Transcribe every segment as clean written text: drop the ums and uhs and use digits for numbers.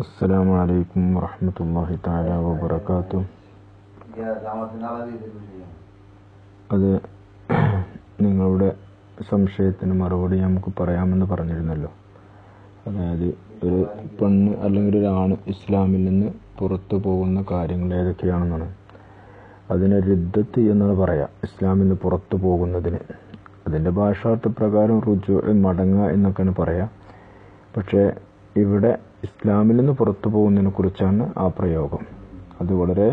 അസ്സലാമു അലൈക്കും വറഹ്മത്തുള്ളാഹി തആല വബറകാതുഹു. അത് നിങ്ങളുടെ സംശയത്തിന് മറുപടി നമുക്ക് പറയാമെന്ന് പറഞ്ഞിരുന്നല്ലോ. അതായത് ഒരു പെണ്ണ് അല്ലെങ്കിൽ ഒരു ആണ് ഇസ്ലാമിൽ നിന്ന് പുറത്തു പോകുന്ന കാര്യങ്ങൾ ഏതൊക്കെയാണെന്നാണ്. അതിന് റിദ്ദത്ത് എന്നാണ് പറയാം, ഇസ്ലാമിൽ നിന്ന് പുറത്തു പോകുന്നതിന്. അതിൻ്റെ ഭാഷാർത്ഥ പ്രകാരം റുജൂ, മടങ്ങുക എന്നൊക്കെയാണ് പറയാം. പക്ഷേ ഇവിടെ ഇസ്ലാമിൽ നിന്ന് പുറത്തു പോകുന്നതിനെ കുറിച്ചാണ് ആ പ്രയോഗം. അത് വളരെ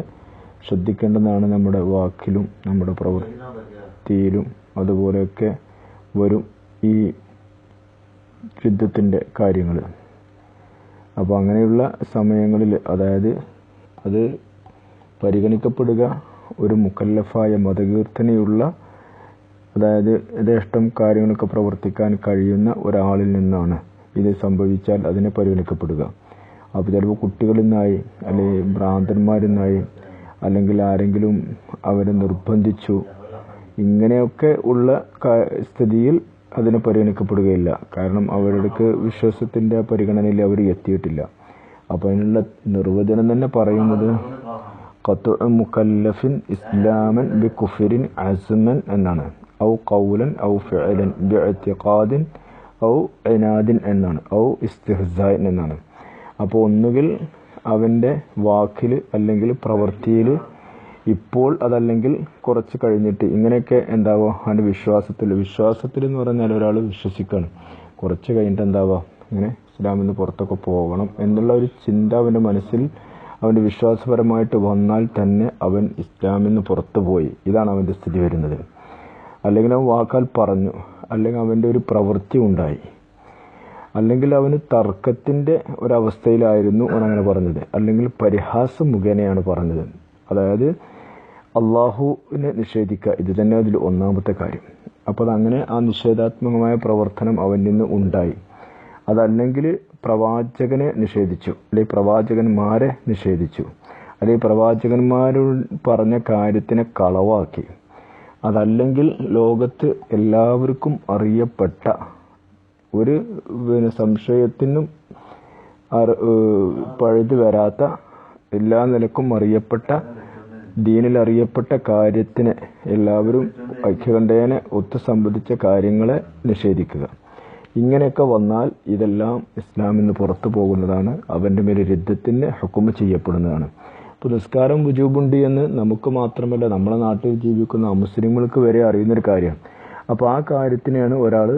ശ്രദ്ധിക്കേണ്ടതാണ്. നമ്മുടെ വാക്കിലും നമ്മുടെ പ്രവൃത്തിയിലും അതുപോലെയൊക്കെ വരും ഈ യുദ്ധത്തിൻ്റെ കാര്യങ്ങൾ. അപ്പോൾ അങ്ങനെയുള്ള സമയങ്ങളിൽ അതായത് അത് പരിഗണിക്കപ്പെടുക ഒരു മുക്കല്ലഫായ മതകീർത്തനയുള്ള, അതായത് യഥേഷ്ടം കാര്യങ്ങളൊക്കെ പ്രവർത്തിക്കാൻ കഴിയുന്ന ഒരാളിൽ നിന്നാണ് ഇത് സംഭവിച്ചാൽ അതിനെ പരിഗണിക്കപ്പെടുക. അപ്പോൾ ചിലപ്പോൾ കുട്ടികളിൽ നിന്നായി, അല്ലെങ്കിൽ ഭ്രാന്തന്മാരിൽ നിന്നായി, അല്ലെങ്കിൽ ആരെങ്കിലും അവരെ നിർബന്ധിച്ചു, ഇങ്ങനെയൊക്കെ ഉള്ള സ്ഥിതിയിൽ അതിനെ പരിഗണിക്കപ്പെടുകയില്ല. കാരണം അവരുടെ വിശ്വാസത്തിൻ്റെ പരിഗണനയിൽ അവർ എത്തിയിട്ടില്ല. അപ്പോൾ അതിനുള്ള നിർവചനം തന്നെ പറയുന്നത് ഖത്ഉ മുകല്ലഫിൻ ഇസ്ലാമൻ ബികുഫ്രിൻ അസ്മൻ എന്നാണ്. ഔ ഖൗലൻ ഔ ഫിഅലൻ ബിഇഅ്തിഖാദിൻ ഔ ഇനാദിൻ എന്നാണ്. ഔ ഇസ്തിഹ്സാഇൻ എന്നാണ്. അപ്പോൾ ഒന്നുകിൽ അവൻ്റെ വാക്കിൽ അല്ലെങ്കിൽ പ്രവൃത്തിയിൽ ഇപ്പോൾ, അതല്ലെങ്കിൽ കുറച്ച് കഴിഞ്ഞിട്ട്, ഇങ്ങനെയൊക്കെ എന്താവുക അവൻ്റെ വിശ്വാസത്തിൽ എന്ന് പറഞ്ഞാൽ ഒരാൾ വിശ്വസിക്കുകയാണ്, കുറച്ച് കഴിഞ്ഞിട്ട് എന്താവുക ഇങ്ങനെ ഇസ്ലാമിൽ നിന്ന് പുറത്തൊക്കെ പോകണം എന്നുള്ള ഒരു ചിന്ത അവൻ്റെ മനസ്സിൽ അവൻ്റെ വിശ്വാസപരമായിട്ട് വന്നാൽ തന്നെ അവൻ ഇസ്ലാമിൽ നിന്ന് പുറത്തു പോയി. ഇതാണ് അവൻ്റെ സ്ഥിതി വരുന്നത്. അല്ലെങ്കിൽ അവൻ വാക്കാൽ പറഞ്ഞു, അല്ലെങ്കിൽ അവൻ്റെ ഒരു പ്രവൃത്തി ഉണ്ടായി, അല്ലെങ്കിൽ അവന് തർക്കത്തിൻ്റെ ഒരവസ്ഥയിലായിരുന്നു അവനങ്ങനെ പറഞ്ഞത്, അല്ലെങ്കിൽ പരിഹാസം മുഖേനയാണ് പറഞ്ഞത്. അതായത് അള്ളാഹുവിനെ നിഷേധിക്കുക, ഇത് തന്നെ അതിൽ ഒന്നാമത്തെ കാര്യം. അപ്പോൾ അതങ്ങനെ ആ നിഷേധാത്മകമായ പ്രവർത്തനം അവനിൽ നിന്ന് ഉണ്ടായി. അതല്ലെങ്കിൽ പ്രവാചകനെ നിഷേധിച്ചു, അല്ലെങ്കിൽ പ്രവാചകന്മാരെ നിഷേധിച്ചു, അല്ലെങ്കിൽ പ്രവാചകന്മാരോട് പറഞ്ഞ കാര്യത്തിനെ കളവാക്കി. അതല്ലെങ്കിൽ ലോകത്ത് എല്ലാവർക്കും അറിയപ്പെട്ട ഒരു സംശയത്തിനും പഴുതു വരാത്ത, എല്ലാ നിലക്കും അറിയപ്പെട്ട, ദീനിൽ അറിയപ്പെട്ട കാര്യത്തിനെ എല്ലാവരും ഐക്യകണ്ഠേന ഒത്തു സംബന്ധിച്ച കാര്യങ്ങളെ നിഷേധിക്കുക. ഇങ്ങനെയൊക്കെ വന്നാൽ ഇതെല്ലാം ഇസ്ലാമിൽ നിന്ന് പുറത്തു പോകുന്നതാണ്, അവൻ്റെ മേൽ രിദ്ദത്തിന് ഹുക്മ് ചെയ്യപ്പെടുന്നതാണ്. ഇപ്പോൾ നിസ്കാരം വുജൂബുണ്ട് എന്ന് നമുക്ക് മാത്രമല്ല നമ്മുടെ നാട്ടിൽ ജീവിക്കുന്ന അമുസ്ലിങ്ങൾക്ക് വരെ അറിയുന്നൊരു കാര്യമാണ്. അപ്പോൾ ആ കാര്യത്തിനെയാണ് ഒരാൾ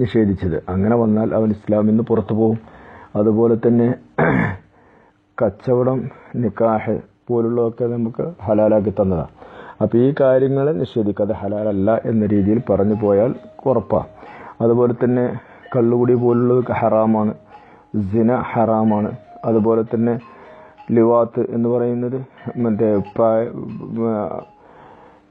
നിഷേധിച്ചത്. അങ്ങനെ വന്നാൽ അവൻ ഇസ്ലാമിൽ നിന്ന് പുറത്തു പോകും. അതുപോലെ തന്നെ കച്ചവടം, നിക്കാഹ് പോലുള്ളതൊക്കെ നമുക്ക് ഹലാലാക്കി തന്നതാണ്. അപ്പോൾ ഈ കാര്യങ്ങളെ നിഷേധിക്കുക, അത് ഹലാലല്ല എന്ന രീതിയിൽ പറഞ്ഞു പോയാൽ ഉറപ്പാണ്. അതുപോലെ തന്നെ കള്ളുകുടി പോലുള്ളത് ഹറാമാണ്, സിന ഹറാമാണ്. അതുപോലെ തന്നെ ലിവാത്ത് എന്ന് പറയുന്നത് മറ്റേ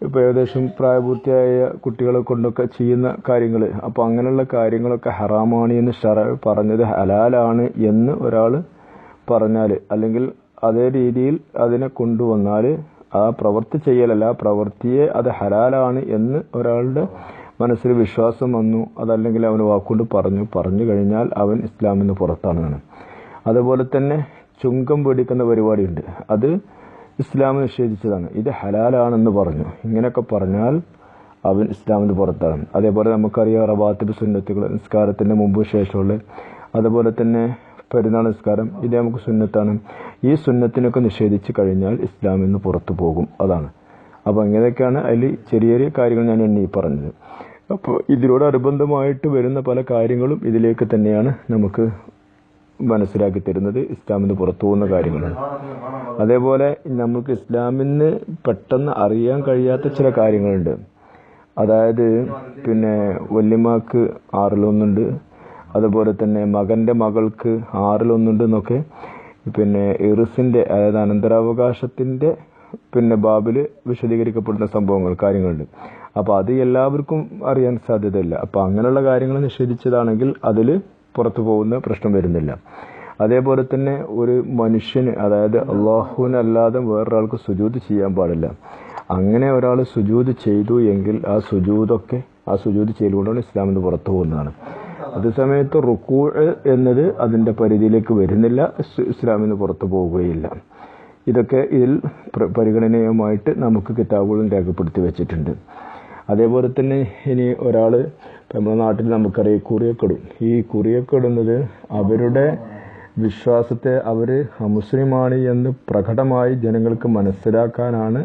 ഇപ്പോൾ ഏകദേശം പ്രായപൂർത്തിയായ കുട്ടികളെ കൊണ്ടൊക്കെ ചെയ്യുന്ന കാര്യങ്ങൾ. അപ്പോൾ അങ്ങനെയുള്ള കാര്യങ്ങളൊക്കെ ഹറാമാണ് എന്ന് ശറഅ് പറഞ്ഞത് ഹലാലാണ് എന്ന് ഒരാൾ പറഞ്ഞാൽ, അല്ലെങ്കിൽ അതേ രീതിയിൽ അതിനെ കൊണ്ടുവന്നാൽ ആ പ്രവൃത്തി ചെയ്യലല്ല, ആ പ്രവൃത്തിയെ അത് ഹലാലാണ് എന്ന് ഒരാളുടെ മനസ്സിൽ വിശ്വാസം വന്നു, അതല്ലെങ്കിൽ അവന് വാക്കുകൊണ്ട് പറഞ്ഞു കഴിഞ്ഞാൽ അവൻ ഇസ്ലാമിൽ നിന്ന് പുറത്താണെന്നാണ്. അതുപോലെ തന്നെ ചുങ്കം പിടിക്കുന്ന പരിപാടിയുണ്ട്, അത് ഇസ്ലാം നിഷേധിച്ചതാണ്, ഇത് ഹലാലാണെന്ന് പറഞ്ഞു. ഇങ്ങനെയൊക്കെ പറഞ്ഞാൽ അവൻ ഇസ്ലാമിന് പുറത്താണ്. അതേപോലെ നമുക്കറിയാം റവാത്തിബ് സുന്നത്തുകൾ, നിസ്കാരത്തിൻ്റെ മുമ്പ് ശേഷമുള്ള, അതുപോലെ തന്നെ പെരുന്നാൾ നിസ്കാരം, ഇത് നമുക്ക് സുന്നത്താണ്. ഈ സുന്നത്തിനൊക്കെ നിഷേധിച്ച് കഴിഞ്ഞാൽ ഇസ്ലാമിൽ നിന്ന് പുറത്തു പോകും. അതാണ്. അപ്പോൾ ഇങ്ങനെയൊക്കെയാണ് അതിൽ ചെറിയ ചെറിയ കാര്യങ്ങൾ ഞാൻ എണ്ണി പറഞ്ഞത്. അപ്പോൾ ഇതിനോടനുബന്ധമായിട്ട് വരുന്ന പല കാര്യങ്ങളും ഇതിലേക്ക് തന്നെയാണ് നമുക്ക് മനസ്സിലാക്കി തരുന്നത്, ഇസ്ലാമിൽ നിന്ന് പുറത്തു പോകുന്ന കാര്യങ്ങളാണ്. അതേപോലെ നമുക്ക് ഇസ്ലാമിൽ നിന്ന് പെട്ടെന്ന് അറിയാൻ കഴിയാത്ത ചില കാര്യങ്ങളുണ്ട്. അതായത് പിന്നെ വല്യമ്മക്ക് 6-1 അതുപോലെ തന്നെ മകൻ്റെ മകൾക്ക് 6-1 എന്നൊക്കെ പിന്നെ ഇറിസിൻ്റെ, അതായത് അനന്തരാവകാശത്തിൻ്റെ ബാബിൽ വിശദീകരിക്കപ്പെടുന്ന സംഭവങ്ങൾ, കാര്യങ്ങളുണ്ട്. അപ്പോൾ അത് എല്ലാവർക്കും അറിയാൻ സാധ്യതയില്ല. അപ്പോൾ അങ്ങനെയുള്ള കാര്യങ്ങൾ നിഷേധിച്ചതാണെങ്കിൽ അതിൽ പുറത്തു പോകുന്ന പ്രശ്നം വരുന്നില്ല. അതേപോലെ തന്നെ ഒരു മനുഷ്യന്, അതായത് അള്ളാഹുവിനല്ലാതെ വേറൊരാൾക്ക് സുജൂദ് ചെയ്യാൻ പാടില്ല. അങ്ങനെ ഒരാൾ സുജൂദ് ചെയ്തു എങ്കിൽ ആ സുജൂദ് ചെയ്തുകൊണ്ടാണ് ഇസ്ലാമിൽ നിന്ന് പുറത്തു പോകുന്നതാണ്. അതേസമയത്ത് റുക്കൂ എന്നത് അതിൻ്റെ പരിധിയിലേക്ക് വരുന്നില്ല, ഇസ്ലാമിൽ നിന്ന് പുറത്തു പോവുകയില്ല. ഇതൊക്കെ ഇതിൽ പരിഗണനീയമായിട്ട് നമുക്ക് കിതാബുകളും രേഖപ്പെടുത്തി വെച്ചിട്ടുണ്ട്. അതേപോലെ തന്നെ ഇനി ഒരാൾ നമ്മുടെ നാട്ടിൽ നമുക്കറിയാം കുറിയൊക്കെ ഇടും. ഈ കുറിയൊക്കെ ഇടുന്നത് അവരുടെ വിശ്വാസത്തെ അവർ അമുസ്ലിമാണ് എന്ന് പ്രകടമായി ജനങ്ങൾക്ക് മനസ്സിലാക്കാനാണ്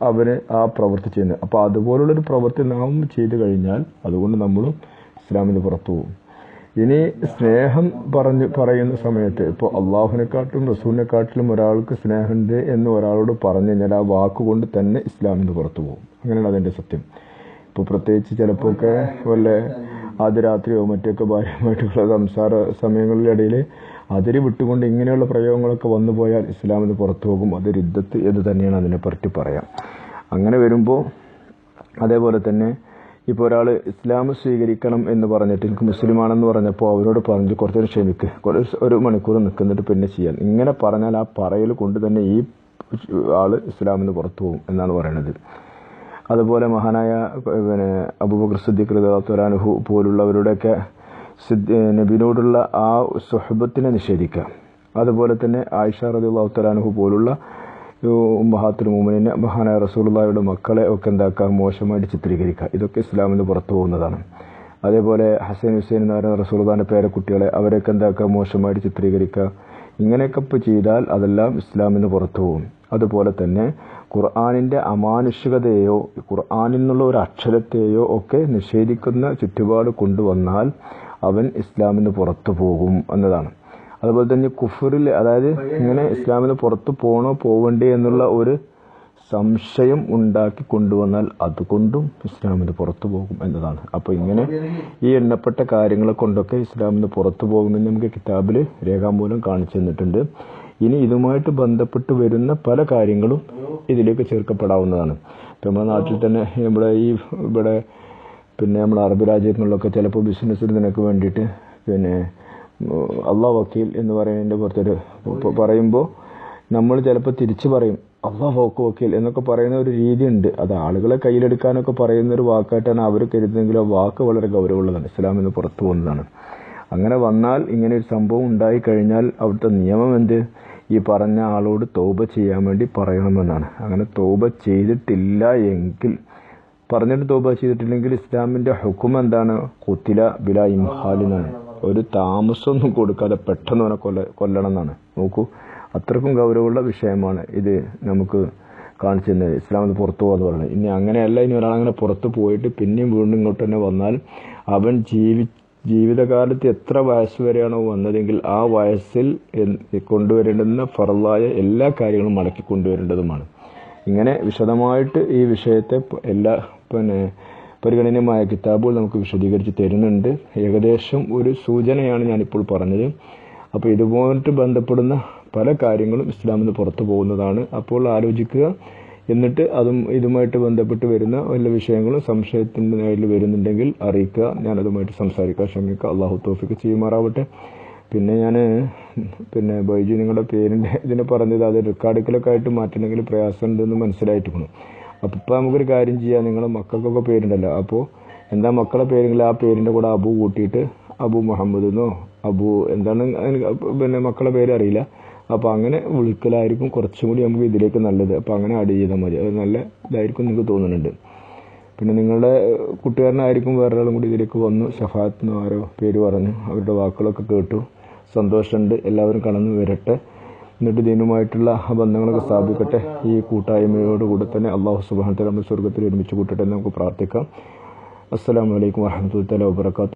അവർ ആ പ്രവൃത്തി ചെയ്യുന്നത്. അപ്പോൾ അതുപോലുള്ളൊരു പ്രവൃത്തി നാം ചെയ്തു കഴിഞ്ഞാൽ അതുകൊണ്ട് നമ്മളും ഇസ്ലാമിന് പുറത്തു പോകും. ഇനി സ്നേഹം പറയുന്ന സമയത്ത് ഇപ്പോൾ അള്ളാഹുവിനെക്കാട്ടിലും റസൂലിനെക്കാട്ടിലും ഒരാൾക്ക് സ്നേഹമുണ്ട് എന്ന് ഒരാളോട് പറഞ്ഞു കഴിഞ്ഞാൽ ആ വാക്കുകൊണ്ട് തന്നെ ഇസ്ലാമിന് പുറത്തു പോകും. അങ്ങനെയാണ് അതിൻ്റെ സത്യം. ഇപ്പോൾ പ്രത്യേകിച്ച് ചിലപ്പോൾ ഒക്കെ വല്ല ആദ്യരാത്രിയോ മറ്റൊക്കെ ഭാര്യമായിട്ടുള്ള സംസാര സമയങ്ങളിലിടയിൽ അതിര് വിട്ടുകൊണ്ട് ഇങ്ങനെയുള്ള പ്രയോഗങ്ങളൊക്കെ വന്നു പോയാൽ ഇസ്ലാമിന് പുറത്തു പോകും. അത് രിദ്ദത്ത് എന്ന് തന്നെയാണ് അതിനെപ്പറ്റി പറയാം. അങ്ങനെ വരുമ്പോൾ അതേപോലെ തന്നെ ഇപ്പോൾ ഒരാൾ ഇസ്ലാം സ്വീകരിക്കണം എന്ന് പറഞ്ഞിട്ട് എനിക്ക് മുസ്ലിമാണെന്ന് പറഞ്ഞപ്പോൾ അവരോട് പറഞ്ഞു കുറച്ചൊരു ക്ഷമിക്ക്, ഒരു മണിക്കൂർ നിൽക്കുന്നിട്ട് പിന്നെ ചെയ്യാൻ, ഇങ്ങനെ പറഞ്ഞാൽ ആ പറയൽ കൊണ്ട് തന്നെ ഈ ആൾ ഇസ്ലാമിന് പുറത്തു പോകും എന്നാണ് പറയണത്. അതുപോലെ മഹാനായ അബൂബക്കർ സിദ്ദീഖ് റളിയല്ലാഹു അൻഹു പോലുള്ളവരുടെയൊക്കെ നബിയോടുള്ള ആ സുഹബത്തിനെ നിഷേധിക്കുക. അതുപോലെ തന്നെ ആയിഷ റളിയല്ലാഹു അൻഹു പോലുള്ള ഉമ്മഹാത്തുൽ മുഅ്മിനീൻ മഹാനായ റസൂലുള്ളാഹിയുടെ മക്കളെ ഒക്കെ എന്താക്കുക, മോശമായിട്ട് ചിത്രീകരിക്കുക. ഇതൊക്കെ ഇസ്ലാമിന് പുറത്തു പോകുന്നതാണ്. അതേപോലെ ഹസൻ ഹുസൈൻ എന്ന് പറയുന്ന റസൂലുള്ളാഹിന്റെ പേരക്കുട്ടികളെ അവരൊക്കെ എന്താക്കുക, മോശമായിട്ട് ചിത്രീകരിക്കുക. ഇങ്ങനെയൊക്കെ ഇപ്പോൾ ചെയ്താൽ അതെല്ലാം ഇസ്ലാമിന് പുറത്തു പോകും. അതുപോലെ തന്നെ ഖുർആനിൻ്റെ അമാനുഷികതയെയോ ഖുർആനിൽ നിന്നുള്ള ഒരു അക്ഷരത്തെയോ ഒക്കെ നിഷേധിക്കുന്ന ചുറ്റുപാട് കൊണ്ടുവന്നാൽ അവൻ ഇസ്ലാമിന് പുറത്തു പോകും എന്നതാണ്. അതുപോലെ തന്നെ കുഫറിൽ, അതായത് ഇങ്ങനെ ഇസ്ലാമിന് പുറത്തു പോകണോ പോവണ്ടേ എന്നുള്ള ഒരു സംശയം ഉണ്ടാക്കി കൊണ്ടുവന്നാൽ അതുകൊണ്ടും ഇസ്ലാമിന് പുറത്തു പോകും എന്നതാണ്. അപ്പോൾ ഇങ്ങനെ ഈ എണ്ണപ്പെട്ട കാര്യങ്ങളെ കൊണ്ടൊക്കെ ഇസ്ലാമിന് പുറത്തു പോകുമെന്ന് നമുക്ക് കിതാബിൽ രേഖാമൂലം കാണിച്ചു തന്നിട്ടുണ്ട്. ഇനി ഇതുമായിട്ട് ബന്ധപ്പെട്ട് വരുന്ന പല കാര്യങ്ങളും ഇതിലേക്ക് ചേർക്കപ്പെടാവുന്നതാണ്. നമ്മുടെ നാട്ടിൽ തന്നെ ഇവിടെ നമ്മുടെ അറബ് രാജ്യങ്ങളിലൊക്കെ ചിലപ്പോൾ ബിസിനസ്സിനൊക്കെ വേണ്ടിയിട്ട് അള്ളാഹ് വക്കീൽ എന്ന് പറയുന്നതിൻ്റെ പുറത്തൊരു പറയുമ്പോൾ നമ്മൾ ചിലപ്പോൾ തിരിച്ചു പറയും അള്ളാഹ് വക്കീൽ എന്നൊക്കെ പറയുന്ന ഒരു രീതിയുണ്ട്. അത് ആളുകളെ കയ്യിലെടുക്കാനൊക്കെ പറയുന്ന ഒരു വാക്കായിട്ടാണ് അവർ കരുതുന്നതെങ്കിലും ആ വാക്ക് വളരെ ഗൗരവമുള്ളതാണ്, ഇസ്ലാമിൽ നിന്ന് പുറത്തു പോകുന്നതാണ്. അങ്ങനെ വന്നാൽ ഇങ്ങനെ ഒരു സംഭവം ഉണ്ടായിക്കഴിഞ്ഞാൽ അവിടുത്തെ നിയമം എന്ത്, ഈ പറഞ്ഞ ആളോട് തൗബ ചെയ്യാൻ വേണ്ടി പറയണമെന്നാണ്. അങ്ങനെ തൗബ ചെയ്തിട്ടില്ല എങ്കിൽ, പറഞ്ഞിട്ട് തൗബ ചെയ്തിട്ടില്ലെങ്കിൽ ഇസ്ലാമിൻ്റെ ഹുക്കം എന്താണ്, ഖുത്തില ബിലാ ഇംഹാലിനാണ്. ഒരു താമസമൊന്നും കൊടുക്കാതെ പെട്ടെന്ന് അവനെ കൊല്ലണം എന്നാണ്. നോക്കൂ, അത്രക്കും ഗൗരവമുള്ള വിഷയമാണ് ഇത് നമുക്ക് കാണിച്ചു തന്നത്. ഇസ്ലാമിന് പുറത്തു പോകാന്ന് പറയുന്നത്. ഇനി അങ്ങനെയല്ല, ഇനി ഒരാളങ്ങനെ പുറത്ത് പോയിട്ട് പിന്നെയും വീണ്ടും ഇങ്ങോട്ട് തന്നെ വന്നാൽ അവൻ ജീവിതകാലത്ത് എത്ര വയസ്സ് വരെയാണോ വന്നതെങ്കിൽ ആ വയസ്സിൽ കൊണ്ടുവരേണ്ടുന്ന ഫർളായ എല്ലാ കാര്യങ്ങളും മടക്കി കൊണ്ടുവരേണ്ടതുമാണ്. ഇങ്ങനെ വിശദമായിട്ട് ഈ വിഷയത്തെ എല്ലാ പരിഗണനീയമായ കിതാബുകൾ നമുക്ക് വിശദീകരിച്ച് തരുന്നുണ്ട്. ഏകദേശം ഒരു സൂചനയാണ് ഞാനിപ്പോൾ പറഞ്ഞത്. അപ്പോൾ ഇതുപോയിട്ട് ബന്ധപ്പെടുന്ന പല കാര്യങ്ങളും ഇസ്ലാമിന് പുറത്തു പോകുന്നതാണ്. അപ്പോൾ ആലോചിക്കുക. എന്നിട്ട് ഇതുമായിട്ട് ബന്ധപ്പെട്ട് വരുന്ന വല്ല വിഷയങ്ങളും സംശയത്തിൻ്റെ നേരിൽ വരുന്നുണ്ടെങ്കിൽ അറിയിക്കുക. ഞാനതുമായിട്ട് സംസാരിക്കാൻ ശ്രമിക്കുക. അള്ളാഹു തൗഫീഖ് ചെയ്യുമാറാവട്ടെ. പിന്നെ ഞാൻ ബൈജു നിങ്ങളുടെ പേരിൻ്റെ ഇതിനെ പറഞ്ഞത് അത് റെക്കോർഡിക്കലൊക്കെ ആയിട്ട് മാറ്റണമെങ്കിൽ പ്രയാസമുണ്ടെന്ന് മനസ്സിലായിട്ടുണ്ട്. അപ്പോൾ ഇപ്പോൾ നമുക്കൊരു കാര്യം ചെയ്യാം. നിങ്ങളുടെ മക്കൾക്കൊക്കെ പേരുണ്ടല്ലോ, അപ്പോൾ എന്താ മക്കളെ പേരെങ്കിൽ ആ പേരിൻ്റെ കൂടെ അബു കൂട്ടിയിട്ട് അബു മുഹമ്മദ് എന്നോ അബു എന്താണ് മക്കളെ പേര് അറിയില്ല, അപ്പോൾ അങ്ങനെ വിളിക്കലായിരിക്കും കുറച്ചും കൂടി നമുക്ക് ഇതിലേക്ക് നല്ലത്. അപ്പോൾ അങ്ങനെ ആഡ് ചെയ്താൽ മതി. അത് നല്ല ഇതായിരിക്കും നിങ്ങൾക്ക് തോന്നുന്നുണ്ട്. പിന്നെ നിങ്ങളുടെ കൂട്ടുകാരനായിരിക്കും വേറൊരാളും കൂടി ഇതിലേക്ക് വന്നു, ഷഫാത്ത് ആരോ പേര് പറഞ്ഞു, അവരുടെ വാക്കുകളൊക്കെ കേട്ടു, സന്തോഷമുണ്ട്. എല്ലാവരും കടന്നു വരട്ടെ. എന്നിട്ട് ദീനുമായിട്ടുള്ള ബന്ധങ്ങളൊക്കെ സ്ഥാപിക്കട്ടെ. ഈ കൂട്ടായ്മയോടുകൂടി തന്നെ അള്ളാഹു സുബ്ഹാനഹു വ തആല നമ്മുടെ സ്വർഗ്ഗത്തിൽ ഒരുമിച്ച് കൂട്ടട്ടെ എന്ന് നമുക്ക് പ്രാർത്ഥിക്കാം. അസ്സലാമു അലൈക്കും വറഹ്മത്തുള്ളാഹി വബറകാതുഹു.